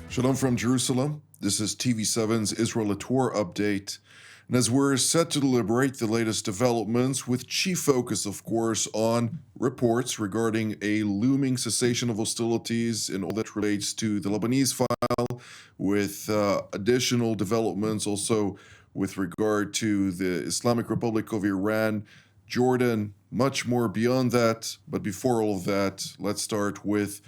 Shalom from Jerusalem. This is TV7's Israel Tour update. And as we're set to deliberate the latest developments, with chief focus, of course, on reports regarding a looming cessation of hostilities and all that relates to the Lebanese file, with additional developments also with regard to the Islamic Republic of Iran, Jordan, much more beyond that. But before all of that, let's start with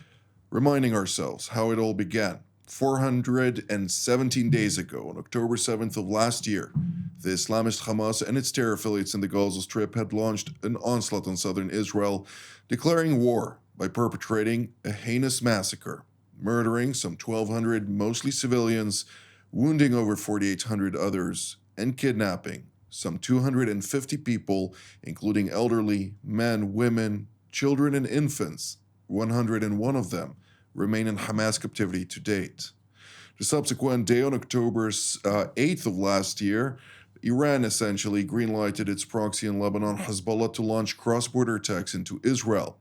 reminding ourselves how it all began. 417 days ago, on October 7th of last year, the Islamist Hamas and its terror affiliates in the Gaza Strip had launched an onslaught on southern Israel, declaring war by perpetrating a heinous massacre, murdering some 1,200 mostly civilians, wounding over 4,800 others, and kidnapping some 250 people, including elderly, men, women, children, and infants. 101 of them remain in Hamas captivity to date. The subsequent day, on October 8th of last year, Iran essentially greenlighted its proxy in Lebanon, Hezbollah, to launch cross-border attacks into Israel.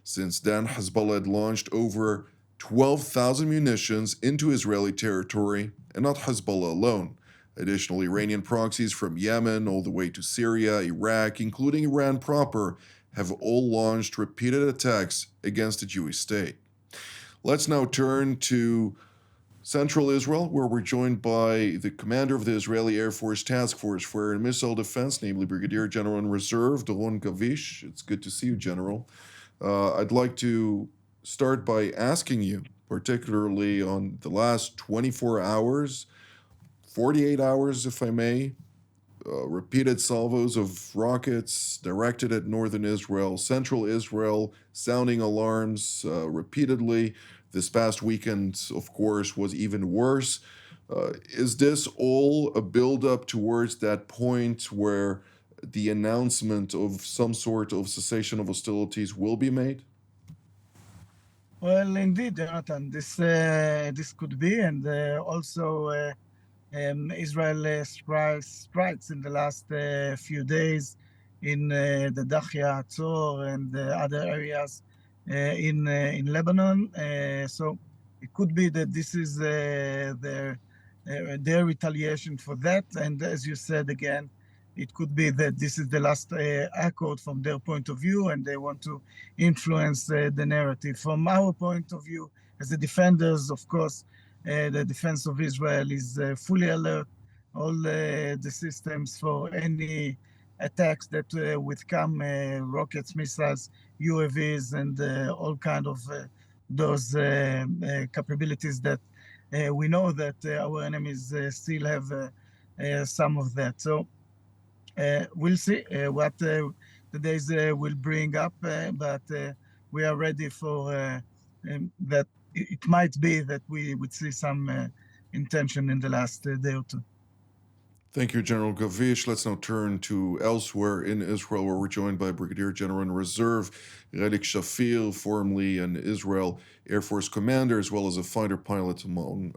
Since then, Hezbollah had launched over 12,000 munitions into Israeli territory, and not Hezbollah alone. Additional Iranian proxies from Yemen all the way to Syria, Iraq, including Iran proper, have all launched repeated attacks against the Jewish state. Let's now turn to central Israel, where we're joined by the commander of the Israeli Air Force Task Force for Air and Missile Defense, namely Brigadier General in Reserve, Doron Gavish. It's good to see you, General. I'd like to start by asking you, particularly on the last 24 hours, 48 hours, if I may, repeated salvos of rockets directed at northern Israel, central Israel, sounding alarms repeatedly. This past weekend, of course, was even worse. Is this all a build-up towards that point where the announcement of some sort of cessation of hostilities will be made? Well, indeed, Jonathan, this could be, and also Israel strikes in the last few days in the Dahya, Tzor, and other areas in Lebanon. So it could be that this is their retaliation for that. And as you said again, it could be that this is the last accord from their point of view, and they want to influence the narrative. From our point of view, as the defenders, of course, the defense of Israel is fully alert. All the systems for any attacks that would come, rockets, missiles, UAVs, and all kind of those capabilities that we know that our enemies still have some of that. So we'll see what the days will bring up, but we are ready for that. It might be that we would see some intention in the last day or two. Thank you, General Gavish. Let's now turn to elsewhere in Israel, where we're joined by Brigadier General in Reserve, Relik Shafir, formerly an Israel Air Force commander, as well as a fighter pilot among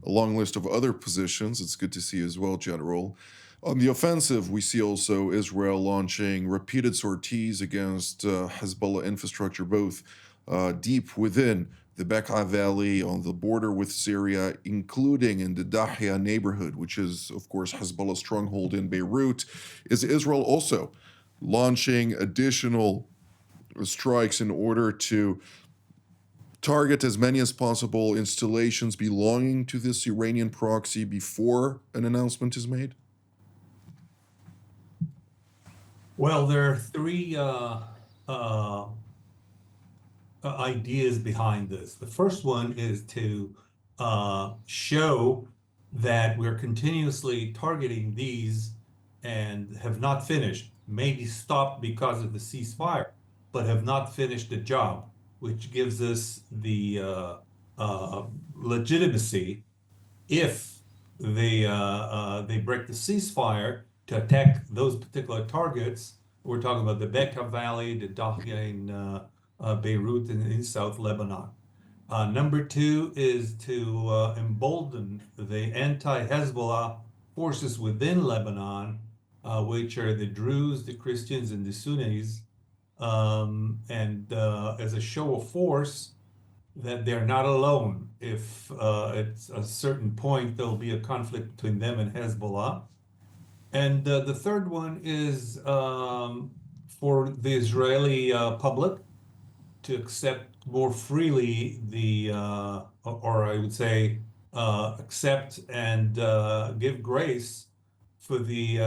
a long list of other positions. It's good to see you as well, General. On the offensive, we see also Israel launching repeated sorties against Hezbollah infrastructure, both deep within the Bekaa Valley on the border with Syria, including in the Dahya neighborhood, which is, of course, Hezbollah's stronghold in Beirut. Is Israel also launching additional strikes in order to target as many as possible installations belonging to this Iranian proxy before an announcement is made? Well, there are three ideas behind this. The first one is to show that we're continuously targeting these and have not finished, maybe stopped because of the ceasefire, but have not finished the job, which gives us the legitimacy if they break the ceasefire to attack those particular targets. We're talking about the Bekaa Valley, the Dahya in Beirut, and in South Lebanon. Number two is to embolden the anti-Hezbollah forces within Lebanon, which are the Druze, the Christians, and the Sunnis, and as a show of force that they're not alone. If at a certain point there'll be a conflict between them and Hezbollah. And the third one is for the Israeli public to accept more freely or I would say, accept and give grace for the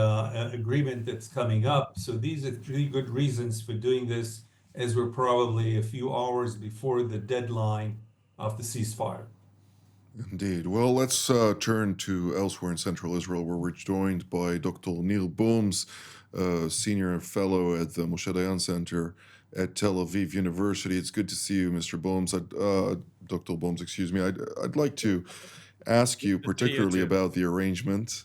agreement that's coming up. So these are three good reasons for doing this, as we're probably a few hours before the deadline of the ceasefire. Indeed. Well, let's turn to elsewhere in central Israel, where we're joined by Dr. Neil Bomes, senior fellow at the Moshe Dayan Center at Tel Aviv University. It's good to see you, Mr. Bomes. Dr. Bomes, excuse me. I'd like to ask you particularly about the arrangement.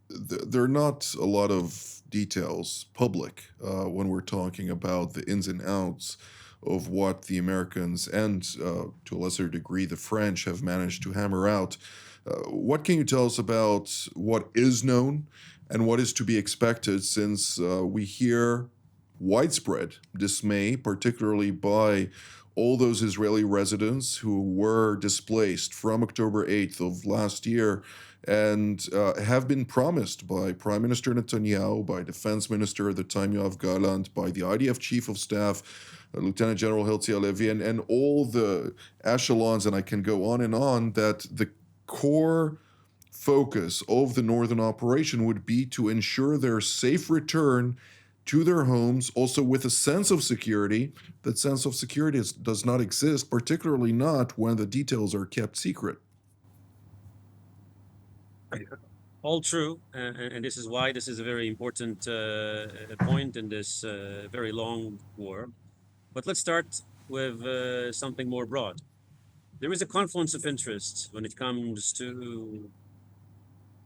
There are not a lot of details public when we're talking about the ins and outs of what the Americans and, to a lesser degree, the French have managed to hammer out. What can you tell us about what is known and what is to be expected, since we hear widespread dismay, particularly by all those Israeli residents who were displaced from October 8th of last year and have been promised by Prime Minister Netanyahu, by Defense Minister at the time Yoav Gallant, by the IDF Chief of Staff, Lieutenant General Herzi Halevi, and all the echelons, and I can go on, that the core focus of the Northern Operation would be to ensure their safe return to their homes, also with a sense of security. That sense of security does not exist, particularly not when the details are kept secret. All true, and this is why this is a very important point in this very long war. But let's start with something more broad. There is a confluence of interests when it comes to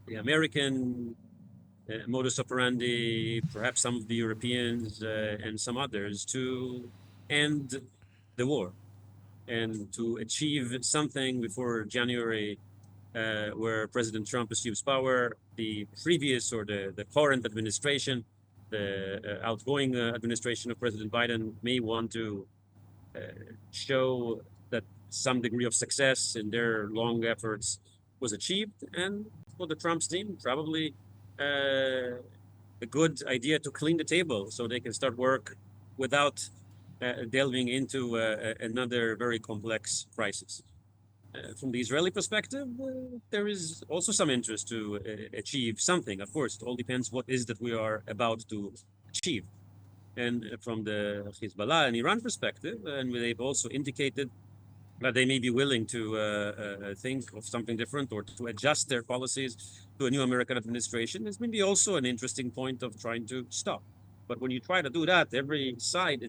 the American modus operandi, perhaps some of the Europeans and some others, to end the war and to achieve something before January, where President Trump assumes power. The previous or the current administration, the outgoing administration of President Biden, may want to show that some degree of success in their long efforts was achieved. And for the Trump's team, probably a good idea to clean the table so they can start work without delving into another very complex crisis. From the Israeli perspective, there is also some interest to achieve something. Of course, it all depends what is that we are about to achieve. And from the Hezbollah and Iran perspective, and they've also indicated that they may be willing to think of something different or to adjust their policies to a new American administration, is maybe also an interesting point of trying to stop. But when you try to do that, every side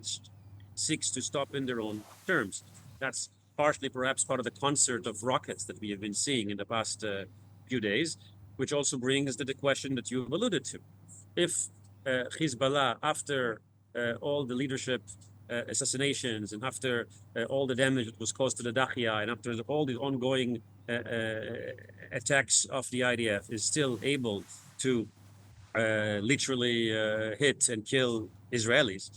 seeks to stop in their own terms. That's partially perhaps part of the concert of rockets that we have been seeing in the past few days, which also brings to the question that you've alluded to. If Hezbollah, after all the leadership assassinations and after all the damage that was caused to the Dakhia and after all the ongoing attacks of the IDF, is still able to literally hit and kill Israelis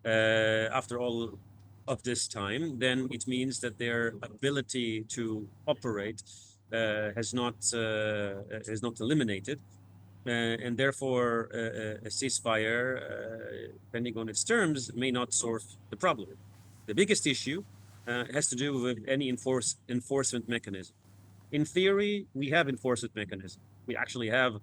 after all of this time, then it means that their ability to operate has not eliminated, and therefore a ceasefire, depending on its terms, may not solve the problem. The biggest issue has to do with any enforcement mechanism. In theory, we have enforcement mechanism. We actually have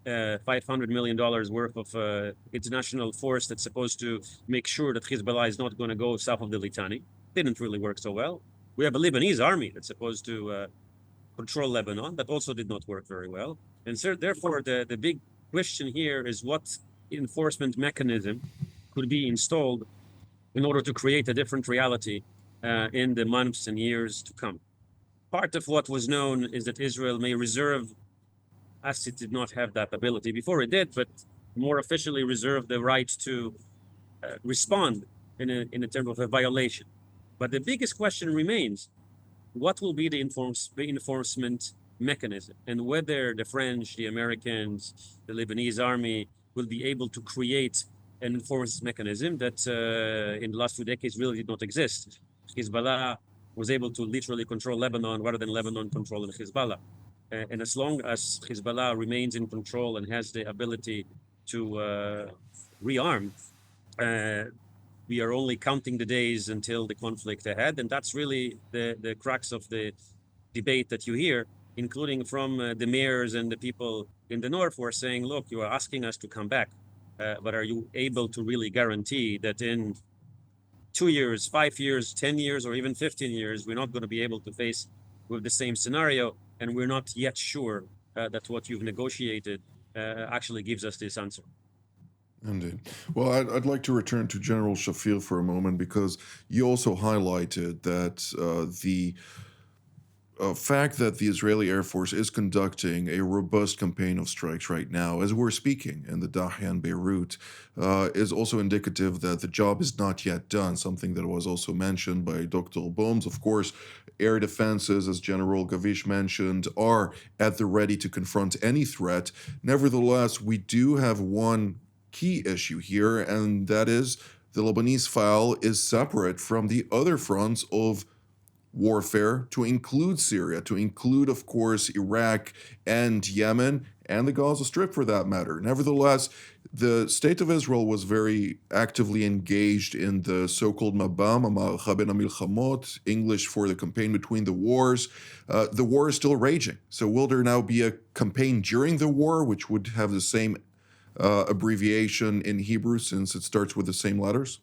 $500 million worth of international force that's supposed to make sure that Hezbollah is not going to go south of the Litani. Didn't really work so well. We have a Lebanese army that's supposed to control Lebanon. That also did not work very well. And so therefore, the big question here is what enforcement mechanism could be installed in order to create a different reality in the months and years to come. Part of what was known is that Israel may reserve, as it did not have that ability before it did, but more officially reserve the right to respond in a term of a violation. But the biggest question remains, what will be the enforcement mechanism, and whether the French, the Americans, the Lebanese army will be able to create an enforcement mechanism that in the last 2 decades really did not exist. Hezbollah was able to literally control Lebanon rather than Lebanon controlling Hezbollah. And as long as Hezbollah remains in control and has the ability to rearm, we are only counting the days until the conflict ahead. And that's really the crux of the debate that you hear, including from the mayors and the people in the north who are saying, look, you are asking us to come back, but are you able to really guarantee that in 2 years, 5 years, 10 years, or even 15 years, we're not going to be able to face with the same scenario, and we're not yet sure that what you've negotiated actually gives us this answer. Indeed. Well, I'd like to return to General Shafir for a moment because you also highlighted that the fact that the Israeli Air Force is conducting a robust campaign of strikes right now, as we're speaking, in the Dahya and Beirut, is also indicative that the job is not yet done, something that was also mentioned by Dr. Bomes. Of course, air defenses, as General Gavish mentioned, are at the ready to confront any threat. Nevertheless, we do have one key issue here, and that is the Lebanese file is separate from the other fronts of warfare, to include Syria, to include, of course, Iraq and Yemen, and the Gaza Strip for that matter. Nevertheless, the State of Israel was very actively engaged in the so-called Mabam, Ma'archa ben HaMilchamot, English for the campaign between the wars. The war is still raging. So will there now be a campaign during the war, which would have the same abbreviation in Hebrew since it starts with the same letters?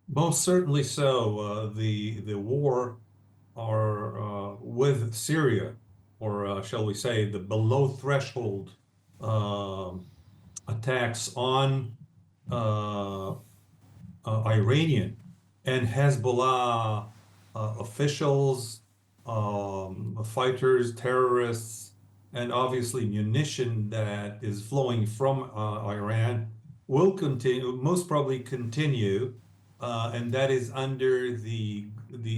Most certainly so. The war with Syria, or shall we say, the below threshold attacks on Iranian and Hezbollah officials, fighters, terrorists, and obviously munition that is flowing from Iran will continue, most probably continue. And that is under the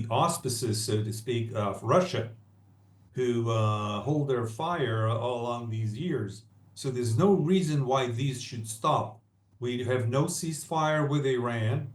auspices, so to speak, of Russia, who hold their fire all along these years. So there's no reason why these should stop. We have no ceasefire with Iran.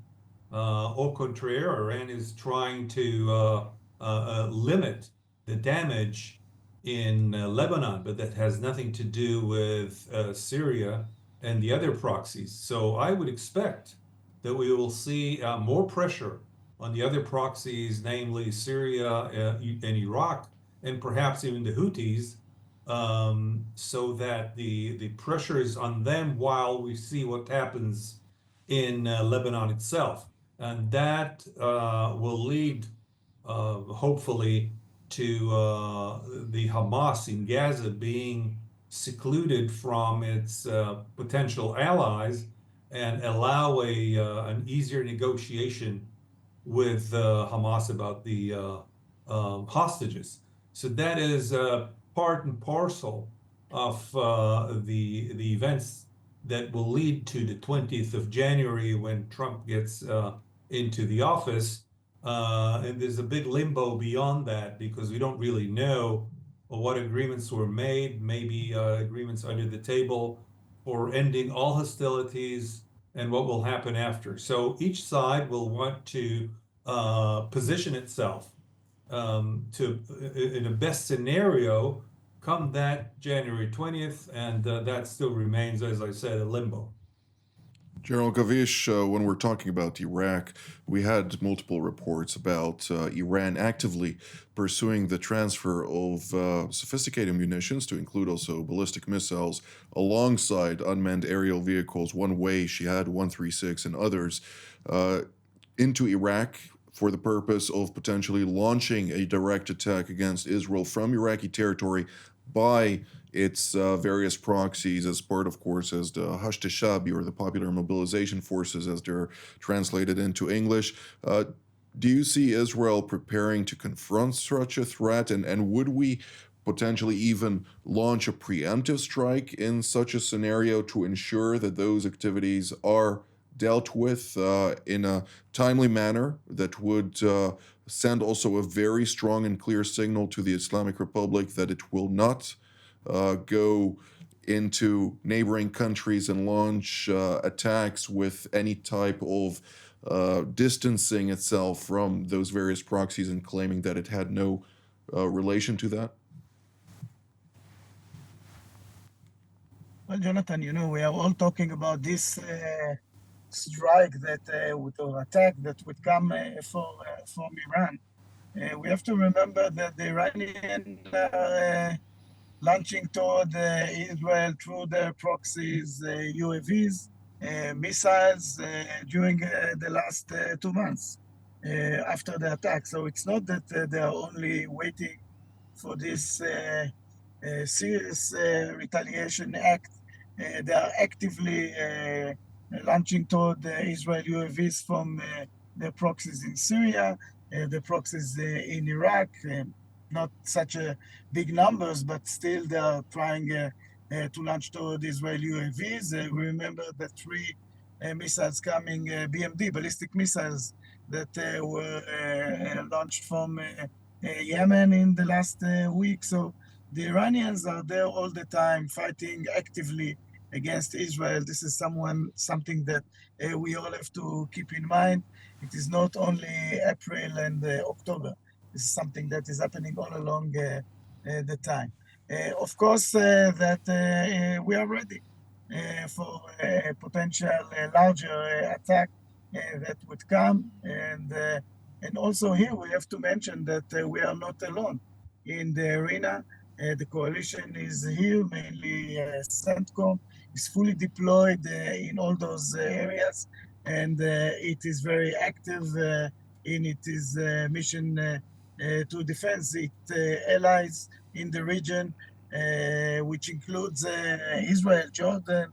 Au contraire, Iran is trying to limit the damage in Lebanon, but that has nothing to do with Syria and the other proxies. So I would expect that we will see more pressure on the other proxies, namely Syria and Iraq, and perhaps even the Houthis, so that the pressure is on them while we see what happens in Lebanon itself. And that will lead, hopefully, to the Hamas in Gaza being secluded from its potential allies and allow an easier negotiation with Hamas about the hostages. So that is part and parcel of the events that will lead to the 20th of January when Trump gets into the office. And there's a big limbo beyond that because we don't really know what agreements were made, maybe agreements under the table for ending all hostilities and what will happen after. So each side will want to position itself in a best scenario come that January 20th, and that still remains, as I said, a limbo. General Gavish, when we're talking about Iraq, we had multiple reports about Iran actively pursuing the transfer of sophisticated munitions, to include also ballistic missiles, alongside unmanned aerial vehicles, one way Shihad 136 and others, into Iraq for the purpose of potentially launching a direct attack against Israel from Iraqi territory by its various proxies as part, of course, as the Hashd Shabi, or the Popular Mobilization Forces, as they're translated into English. Do you see Israel preparing to confront such a threat? And would we potentially even launch a preemptive strike in such a scenario to ensure that those activities are dealt with in a timely manner that would send also a very strong and clear signal to the Islamic Republic that it will not go into neighboring countries and launch attacks with any type of distancing itself from those various proxies and claiming that it had no relation to that? Well, Jonathan, we are all talking about this strike or attack that would come from Iran. We have to remember that the Iranians are launching toward Israel through their proxies, UAVs, missiles during the last 2 months after the attack. So it's not that they are only waiting for this serious retaliation act. They are actively launching toward Israel UAVs from their proxies in Syria, the proxies in Iraq. Not such a big numbers, but still they are trying to launch toward Israel UAVs. We remember the three missiles coming, BMD, ballistic missiles, that were launched from Yemen in the last week. So the Iranians are there all the time, fighting actively against Israel. This is something that we all have to keep in mind. It is not only April and October. This is something that is happening all along the time. Of course, that we are ready for a potential larger attack that would come. And also here we have to mention that we are not alone in the arena. The coalition is here, mainly CENTCOM is fully deployed in all those areas, and it is very active in its mission to defense its allies in the region, which includes Israel, Jordan,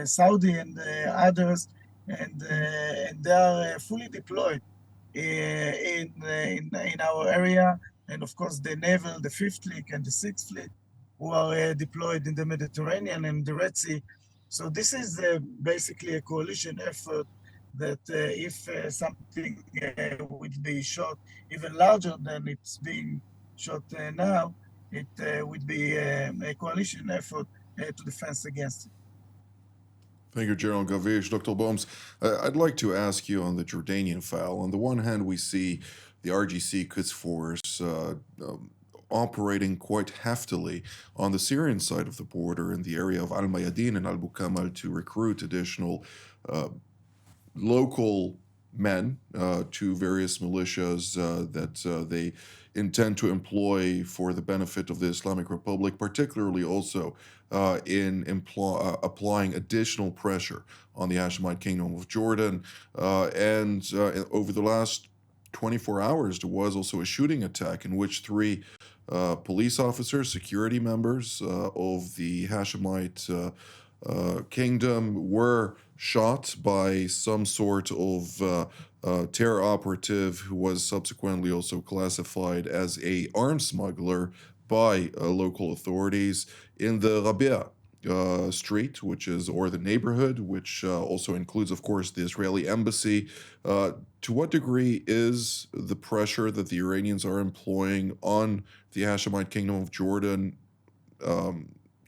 Saudi, and others, and they are fully deployed in our area, and of course the naval, the Fifth Fleet and the Sixth Fleet, who are deployed in the Mediterranean and the Red Sea. So this is basically a coalition effort that if something would be shot even larger than it's being shot now, it would be a coalition effort to defense against it. Thank you, General Gavish. Dr. Bomes, I'd like to ask you on the Jordanian file. On the one hand, we see the RGC Quds Force operating quite heftily on the Syrian side of the border in the area of Al Mayadin and Al Bukamal to recruit additional local men to various militias that they intend to employ for the benefit of the Islamic Republic, particularly also in applying additional pressure on the Hashemite Kingdom of Jordan. And over the last 24 hours, there was also a shooting attack in which three police officers, security members of the Hashemite kingdom were shot by some sort of terror operative who was subsequently also classified as a arms smuggler by local authorities in the Rabia street, or the neighborhood, which also includes, of course, the Israeli embassy. To what degree is the pressure that the Iranians are employing on the Hashemite Kingdom of Jordan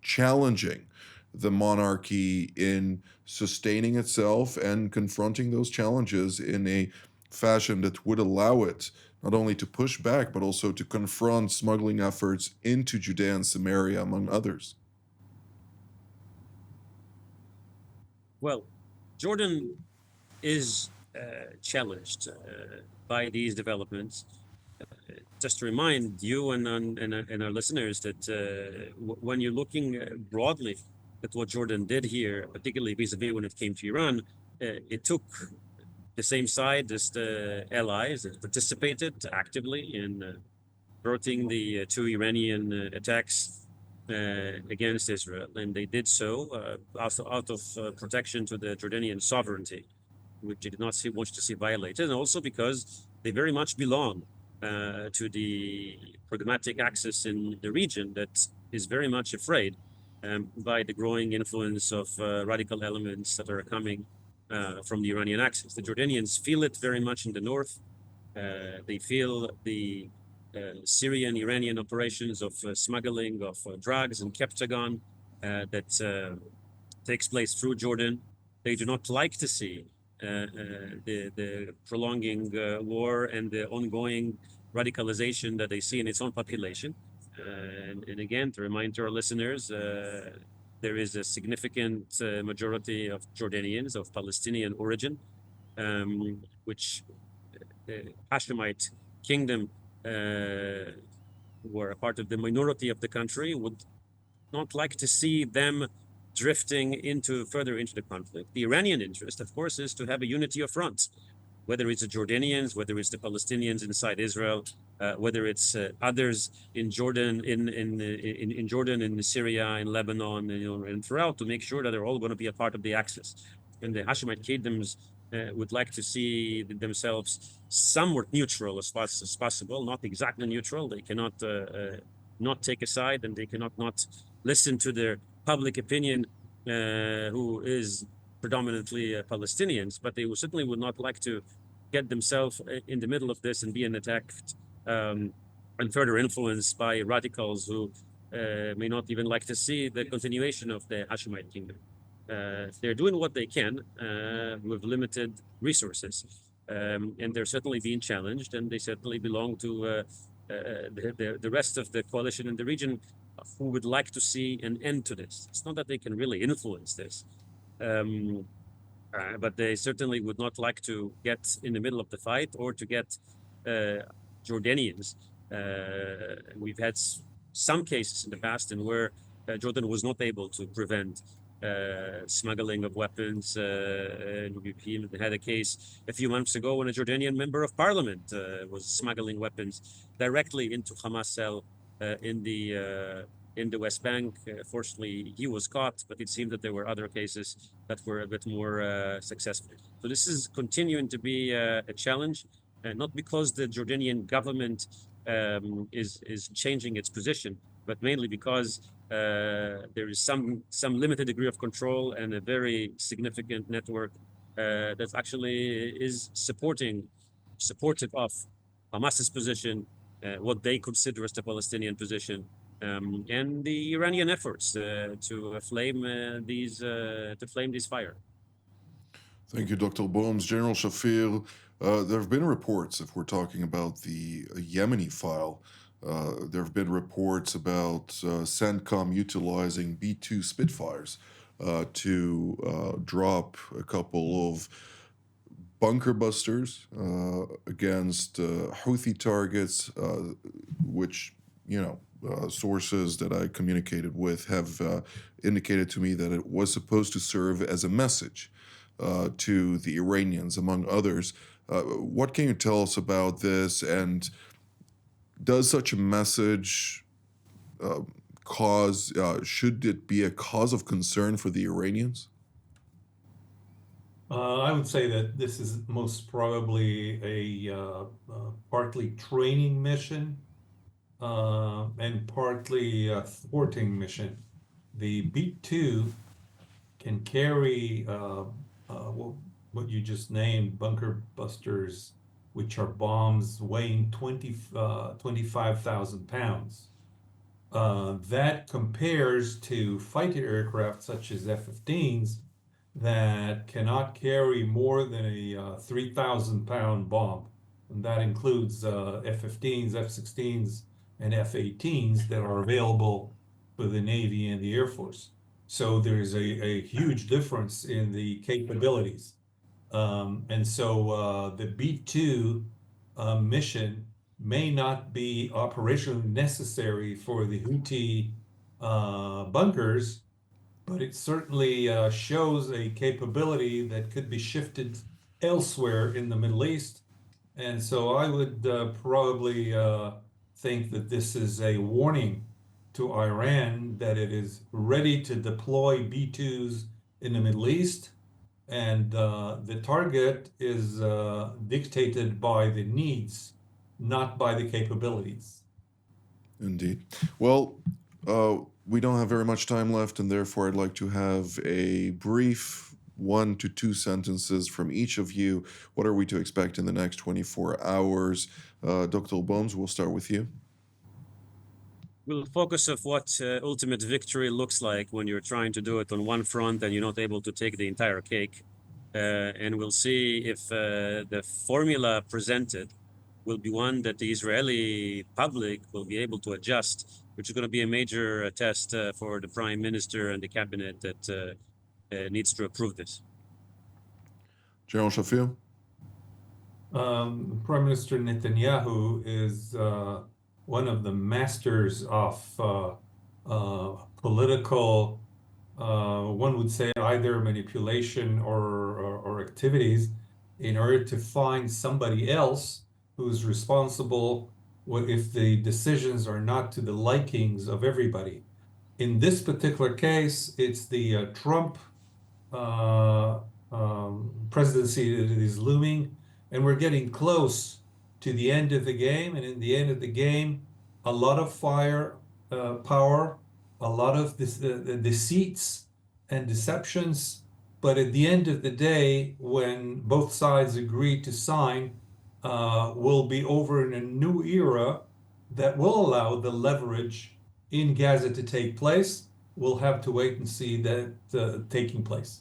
challenging the monarchy in sustaining itself and confronting those challenges in a fashion that would allow it not only to push back, but also to confront smuggling efforts into Judea and Samaria, among others? Well, Jordan is challenged by these developments. Just to remind you and our listeners that when you're looking broadly at what Jordan did here, particularly vis-a-vis when it came to Iran, it took the same side as the allies that participated actively in thwarting the two Iranian attacks against Israel, and they did so out of protection to the Jordanian sovereignty, which they did not want to see violated, and also because they very much belong to the pragmatic axis in the region that is very much afraid by the growing influence of radical elements that are coming from the Iranian axis. The Jordanians feel it very much in the north. They feel the Syrian-Iranian operations of smuggling of drugs and Keptagon that takes place through Jordan. They do not like to see the prolonging war and the ongoing radicalization that they see in its own population. And again, to remind to our listeners, there is a significant majority of Jordanians of Palestinian origin, which the Hashemite kingdom were a part of the minority of the country, would not like to see them drifting further into the conflict. The Iranian interest, of course, is to have a unity of front, whether it's the Jordanians, whether it's the Palestinians inside Israel, whether it's others in Jordan, in Jordan, in Syria, in Lebanon, and throughout, to make sure that they're all going to be a part of the axis. And the Hashemite kingdoms would like to see themselves somewhat neutral as possible, not exactly neutral. They cannot not take a side, and they cannot not listen to their public opinion, who is predominantly Palestinians, but they certainly would not like to get themselves in the middle of this and being attacked and further influenced by radicals who may not even like to see the continuation of the Hashemite kingdom. They're doing what they can with limited resources, and they're certainly being challenged, and they certainly belong to the rest of the coalition in the region, who would like to see an end to this. It's not that they can really influence this, but they certainly would not like to get in the middle of the fight or to get Jordanians. We've had some cases in the past in where Jordan was not able to prevent smuggling of weapons. And we even had a case a few months ago when a Jordanian member of parliament was smuggling weapons directly into Hamas cell in the West Bank. Fortunately, he was caught, but it seemed that there were other cases that were a bit more successful. So this is continuing to be a challenge, not because the Jordanian government is changing its position, but mainly because there is some limited degree of control and a very significant network that actually is supportive of Hamas's position, what they consider as the Palestinian position, and the Iranian efforts to flame these fire. Thank you, Dr. Bomes. General Shafir, there have been reports, if we're talking about the Yemeni file, there have been reports about CENTCOM utilizing B-2 Spitfires to drop a couple of bunker busters against Houthi targets, which, sources that I communicated with have indicated to me that it was supposed to serve as a message to the Iranians, among others. What can you tell us about this, and does such a message should it be a cause of concern for the Iranians? I would say that this is most probably a partly training mission and partly a thwarting mission. The B-2 can carry what you just named, bunker busters, which are bombs weighing 25,000 pounds. That compares to fighter aircraft such as F-15s that cannot carry more than a 3,000-pound bomb. And that includes F-15s, F-16s, and F-18s that are available for the Navy and the Air Force. So there's a huge difference in the capabilities. And so the B-2 mission may not be operationally necessary for the Houthi bunkers, but it certainly shows a capability that could be shifted elsewhere in the Middle East. And so I would probably think that this is a warning to Iran that it is ready to deploy B-2s in the Middle East. And the target is dictated by the needs, not by the capabilities. Indeed. Well, we don't have very much time left, and therefore I'd like to have a brief 1 to 2 sentences from each of you. What are we to expect in the next 24 hours? Dr. Bomes, we'll start with you. We'll focus of what ultimate victory looks like when you're trying to do it on one front and you're not able to take the entire cake. And we'll see if the formula presented will be one that the Israeli public will be able to adjust, which is going to be a major test for the prime minister and the cabinet that needs to approve this. General Shafir? Prime Minister Netanyahu is one of the masters of political, one would say either manipulation or activities in order to find somebody else who's responsible if the decisions are not to the likings of everybody. In this particular case, it's the Trump presidency that is looming, and we're getting close to the end of the game. And in the end of the game, a lot of power, a lot of deceits and deceptions. But at the end of the day, when both sides agree to sign, we'll be over in a new era that will allow the leverage in Gaza to take place. We'll have to wait and see that taking place.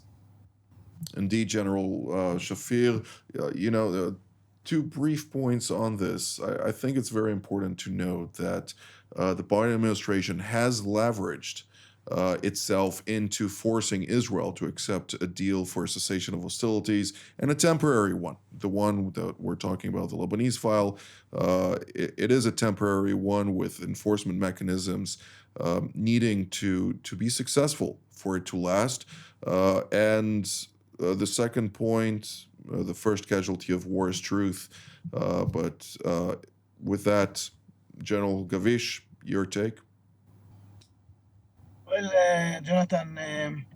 Indeed, General Shafir. Two brief points on this. I think it's very important to note that the Biden administration has leveraged itself into forcing Israel to accept a deal for cessation of hostilities, and a temporary one. The one that we're talking about, the Lebanese file, it is a temporary one with enforcement mechanisms needing to be successful for it to last. And the second point, the first casualty of war is truth. But with that, General Gavish, your take? Well, Jonathan,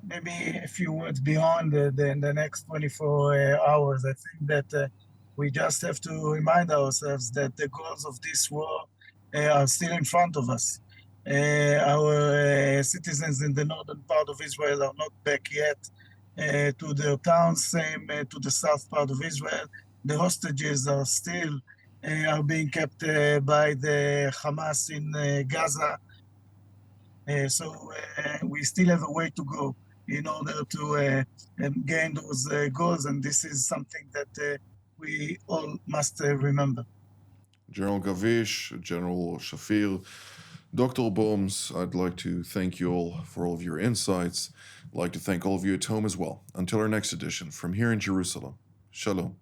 maybe a few words beyond the next 24 hours. I think that we just have to remind ourselves that the goals of this war are still in front of us. Our citizens in the northern part of Israel are not back yet to their towns, same to the south part of Israel. The hostages are still being kept by the Hamas in Gaza. So we still have a way to go in order to gain those goals, and this is something that we all must remember. General Gavish, General Shafir, Dr. Bomes, I'd like to thank you all for all of your insights. I'd like to thank all of you at home as well. Until our next edition, from here in Jerusalem, Shalom.